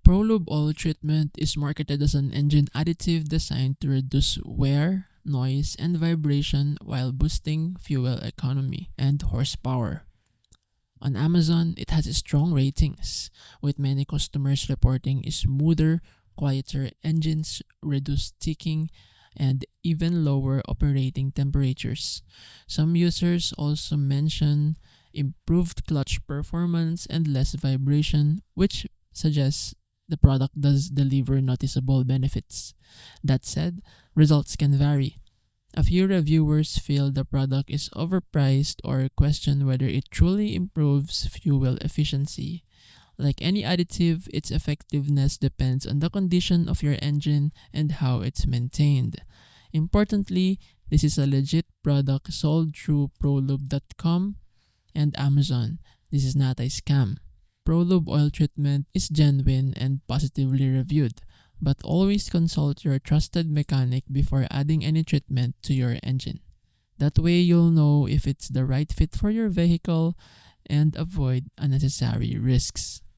ProLube Oil Treatment is marketed as an engine additive designed to reduce wear, noise, and vibration while boosting fuel economy and horsepower. On Amazon, it has strong ratings, with many customers reporting smoother, quieter engines, reduced ticking, and even lower operating temperatures. Some users also mention improved clutch performance and less vibration, which suggests the product does deliver noticeable benefits. That said, results can vary. A few reviewers feel the product is overpriced or question whether it truly improves fuel efficiency. Like any additive, its effectiveness depends on the condition of your engine and how it's maintained. Importantly, this is a legit product sold through ProLube.com and Amazon. This is not a scam. ProLube Oil Treatment is genuine and positively reviewed, but always consult your trusted mechanic before adding any treatment to your engine. That way you'll know if it's the right fit for your vehicle and avoid unnecessary risks.